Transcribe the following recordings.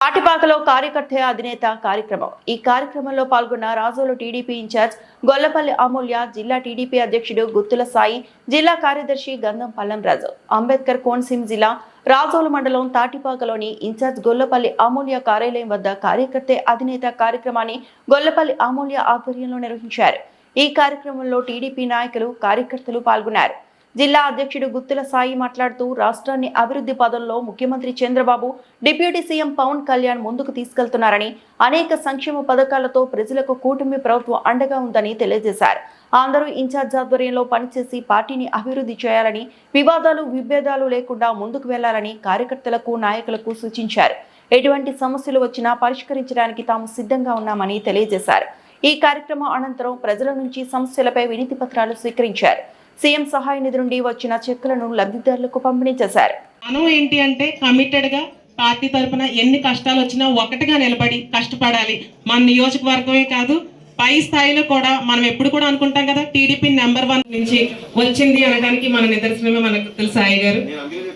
పాటిపాకలో కార్యకర్త అధినేత కార్యక్రమం. ఈ కార్యక్రమంలో పాల్గొన్న రాజోలు టీడీపీ ఇన్ఛార్జ్ గొల్లపల్లి అమూల్య, జిల్లా టీడీపీ అధ్యక్షుడు గుత్తుల సాయి, జిల్లా కార్యదర్శి గంధం పల్లం రాజు. అంబేద్కర్ కోనసీమ జిల్లా రాజోలు మండలం తాటిపాకలోని ఇన్ఛార్జ్ గొల్లపల్లి అమూల్య కార్యాలయం వద్ద కార్యకర్త అధినేత కార్యక్రమాన్ని గొల్లపల్లి అమూల్య ఆధ్వర్యంలో నిర్వహించారు. ఈ కార్యక్రమంలో టీడీపీ నాయకులు, కార్యకర్తలు పాల్గొన్నారు. జిల్లా అధ్యక్షుడు గుత్తుల సాయి మాట్లాడుతూ రాష్ట్రాన్ని అభివృద్ధి పదంలో ముఖ్యమంత్రి చంద్రబాబు, డిప్యూటీ సీఎం పవన్ కళ్యాణ్ ముందుకు తీసుకెళ్తున్నారని, అనేక సంక్షేమ పథకాలతో ప్రజలకు కూటమి ప్రభుత్వం అండగా ఉందని తెలియజేశారు. అందరూ ఇన్ఛార్జ్ ఆధ్వర్యంలో పనిచేసి పార్టీని అభివృద్ధి చేయాలని, వివాదాలు, విభేదాలు లేకుండా ముందుకు వెళ్లాలని కార్యకర్తలకు, నాయకులకు సూచించారు. ఎటువంటి సమస్యలు వచ్చినా పరిష్కరించడానికి తాము సిద్ధంగా ఉన్నామని తెలియజేశారు. ఈ కార్యక్రమం అనంతరం ప్రజల నుంచి సమస్యలపై వినతి పత్రాలు స్వీకరించారు. సీఎం సహాయ నిధి నుండి వచ్చిన చెక్కులను లబ్ధిదారులకు పంపిణీ చేశారు. మనం ఏంటి అంటే కమిటెడ్ గా పార్టీ తరఫున ఎన్ని కష్టాలు వచ్చినా ఒకటిగా నిలబడి కష్టపడాలి. మన నియోజకవర్గమే కాదు, పై స్థాయిలో కూడా మనం ఎప్పుడు కూడా అనుకుంటాం కదా, టీడీపీ నెంబర్ 1 నుంచి వచ్చింది అనడానికి మన నిదర్శనమే మనకు తెలుసు సాయి గారు.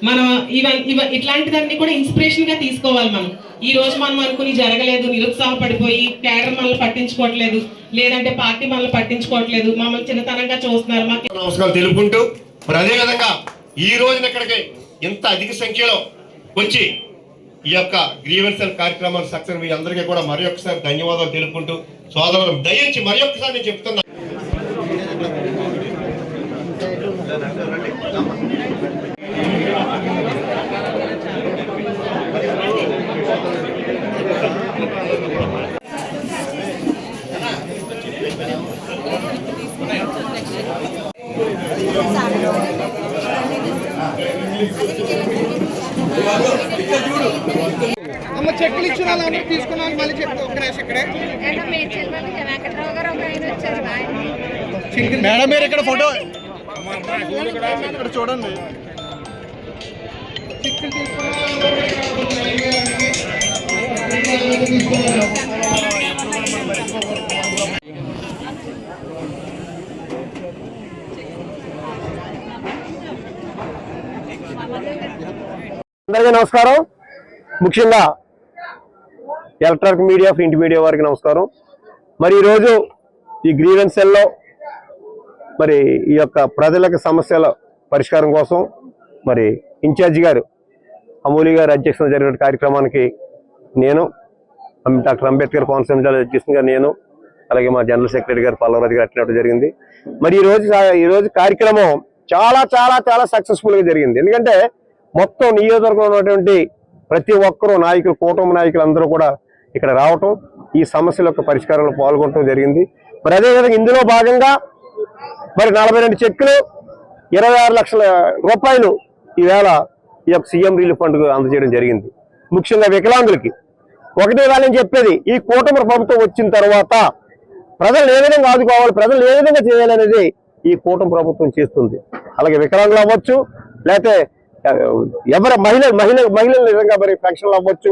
మనం ఇట్లాంటిదన్నీ కూడా ఇన్స్పిరేషన్ గా తీసుకోవాలి. మనం ఈ రోజు మనం అనుకుని జరగలేదు, నిరుత్సాహపడిపోయి కేడర్ మనల్ని పట్టించుకోవట్లేదు, లేదంటే పార్టీ మనల్ని పట్టించుకోవట్లేదు, మమ్మల్ని చిన్నతనంగా చూస్తున్నారు. నమస్కారాలు తెలుపుకుంటూ మరి అదేవిధంగా ఈ రోజున ఇక్కడికి ఇంత అధిక సంఖ్యలో వచ్చి ఈ యొక్క గ్రీవెన్సల్ కార్యక్రమాలు సక్సెస్ మీ అందరికీ కూడా మరి ఒక్కసారి ధన్యవాదాలు తెలుపుకుంటూ సోదరులు దయించి మరి ఒక్కసారి నేను చెప్తున్నా, అమ్మ చెక్కులు ఇచ్చిన వాళ్ళని తీసుకున్నాను మళ్ళీ చెప్తా ఒక్క నిమిషం ఇక్కడే. మేడం మీరు ఇక్కడ ఫోటో ఇక్కడ చూడండి. చెక్కులు తీసుకున్నా అందరికీ నమస్కారం. ముఖ్యంగా ఎలక్ట్రానిక్ మీడియా, ప్రింట్ మీడియా వారికి నమస్కారం. మరి ఈరోజు ఈ గ్రీవెన్స్ సెల్లో మరి ఈ యొక్క ప్రజలకు సమస్యల పరిష్కారం కోసం మరి ఇన్ఛార్జి గారు అమూల్య గారు అధ్యక్షతన జరిగిన కార్యక్రమానికి నేను, డాక్టర్ అంబేద్కర్ కోనసీమ జిల్లా అధ్యక్షునిగా నేను, అలాగే మా జనరల్ సెక్రటరీ గారు పల్లవరాజు గారు అట్టినట్టు జరిగింది. మరి ఈరోజు కార్యక్రమం చాలా చాలా చాలా సక్సెస్ఫుల్గా జరిగింది. ఎందుకంటే మొత్తం నియోజకవర్గంలో ఉన్నటువంటి ప్రతి ఒక్కరూ నాయకులు, కుటుంబ నాయకులు అందరూ కూడా ఇక్కడ రావటం, ఈ సమస్యల యొక్క పరిష్కారంలో పాల్గొనడం జరిగింది. మరి అదేవిధంగా ఇందులో భాగంగా మరి 42 చెక్కులు 26 లక్షల రూపాయలు ఈవేళ ఈ యొక్క సీఎం రిలీఫ్ ఫండ్కు అందజేయడం జరిగింది. ముఖ్యంగా వికలాంగులకి ఒకటే వాళ్ళని చెప్పేది, ఈ కూటమి ప్రభుత్వం వచ్చిన తర్వాత ప్రజలు ఏ విధంగా ఆదుకోవాలి, ప్రజలు ఏ విధంగా చేయాలనేది ఈ కూటమి ప్రభుత్వం చేస్తుంది. అలాగే వికలాంగులు అవ్వచ్చు, లేకపోతే ఎవరి మహిళలు నిజంగా మరి పెన్షన్లు అవ్వచ్చు,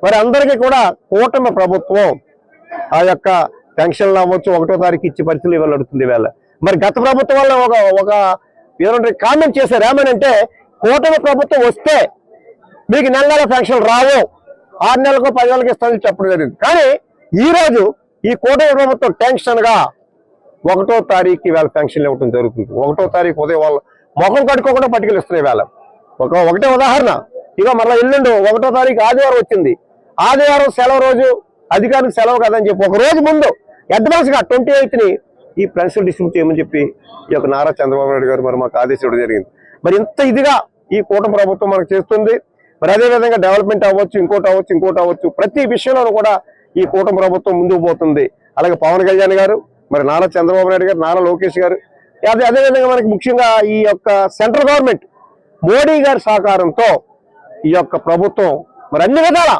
మరి అందరికీ కూడా కూటమి ప్రభుత్వం ఆ యొక్క పెన్షన్లు అవ్వచ్చు 1వ తారీఖు ఇచ్చే పరిస్థితులు ఇవాళ నడుస్తుంది. వేళ మరి గత ప్రభుత్వం వల్ల ఒక ఏమంటే కామెంట్ చేశారు, ఏమనంటే కూటమి ప్రభుత్వం వస్తే మీకు నెల పెన్షన్లు రావు, 6 నెలలకు 10 నెలలకు ఇస్తామని చెప్పడం జరిగింది. కానీ ఈ రోజు ఈ కూటమి ప్రభుత్వం టెన్షన్ గా 1వ తారీఖు వేళ పెన్షన్లు ఇవ్వడం జరుగుతుంది. 1వ తారీఖు ఉదయం వాళ్ళ ముఖం కట్టుకోకుండా పట్టుకెళ్ళి ఇస్తున్నాయి. వేళ ఒకటే ఉదాహరణ, ఇక మళ్ళీ ఎల్లుండి 1వ తారీఖు ఆదివారం వచ్చింది, ఆదివారం సెలవు రోజు, అధికారులకు సెలవు కదని చెప్పి ఒక రోజు ముందు అడ్వాన్స్ గా 28ని ఈ పెన్షన్ డిస్ట్రిబ్యూట్ చేయమని చెప్పి ఈ యొక్క నారా చంద్రబాబు నాయుడు గారు మరి మాకు ఆదేశించడం జరిగింది. మరి ఇంత ఇదిగా ఈ కూటమి ప్రభుత్వం మనకు చేస్తుంది. మరి అదేవిధంగా డెవలప్మెంట్ అవ్వచ్చు, ఇంకోటి అవ్వచ్చు, ప్రతి విషయంలోనూ కూడా ఈ కూటమి ప్రభుత్వం ముందుకు పోతుంది. అలాగే పవన్ కళ్యాణ్ గారు, మరి నారా చంద్రబాబు నాయుడు గారు, నారా లోకేష్ గారు, అదేవిధంగా మనకి ముఖ్యంగా ఈ యొక్క సెంట్రల్ గవర్నమెంట్ మోడీ గారి సహకారంతో ఈ యొక్క ప్రభుత్వం మరి అన్ని విధాల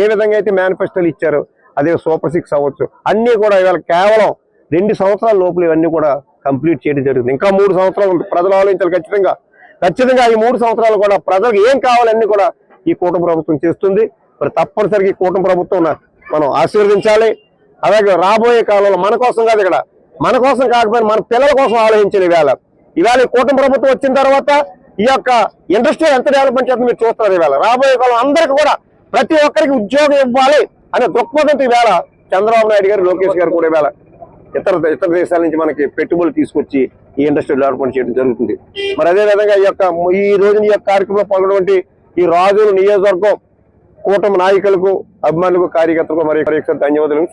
ఏ విధంగా అయితే మేనిఫెస్టోలు ఇచ్చారో, అదే సూపర్ 6 అవ్వచ్చు, అన్ని కూడా ఇవాళ కేవలం 2 సంవత్సరాల లోపల ఇవన్నీ కూడా కంప్లీట్ చేయడం జరుగుతుంది. ఇంకా 3 సంవత్సరాలు ప్రజలు ఆలోచించాలి. ఖచ్చితంగా ఈ 3 సంవత్సరాలు కూడా ప్రజలకు ఏం కావాలన్నీ కూడా ఈ కూటమి ప్రభుత్వం చేస్తుంది. మరి తప్పనిసరిగా ఈ కూటమి ప్రభుత్వం మనం ఆశీర్వదించాలి. అలాగే రాబోయే కాలంలో మన కోసం కాదు, ఇక్కడ మన కోసం కాకపోయినా మన పిల్లల కోసం ఆలోచించాలి. ఇవాళ ఈ కూటమి ప్రభుత్వం వచ్చిన తర్వాత ఈ యొక్క ఇండస్ట్రీ ఎంత డెవలప్మెంట్ చేస్తుంది మీరు చూస్తున్నారు. ఇవాళ రాబోయే కాలం అందరికీ కూడా ప్రతి ఒక్కరికి ఉద్యోగం ఇవ్వాలి అనే దృక్పథంతో ఈవేళ చంద్రబాబు నాయుడు గారు, లోకేష్ గారు కూడా ఈవేళ ఇతర దేశాల నుంచి మనకి పెట్టుబడులు తీసుకొచ్చి ఈ ఇండస్ట్రీ డెవలప్మెంట్ చేయడం జరుగుతుంది. మరి అదే విధంగా ఈ రోజు ఈ యొక్క కార్యక్రమంలో పాల్గొన్నటువంటి ఈ రాజుల నియోజకవర్గం కూటమి నాయకులకు, అభిమానులకు, కార్యకర్తలకు మరి ధన్యవాదాలు.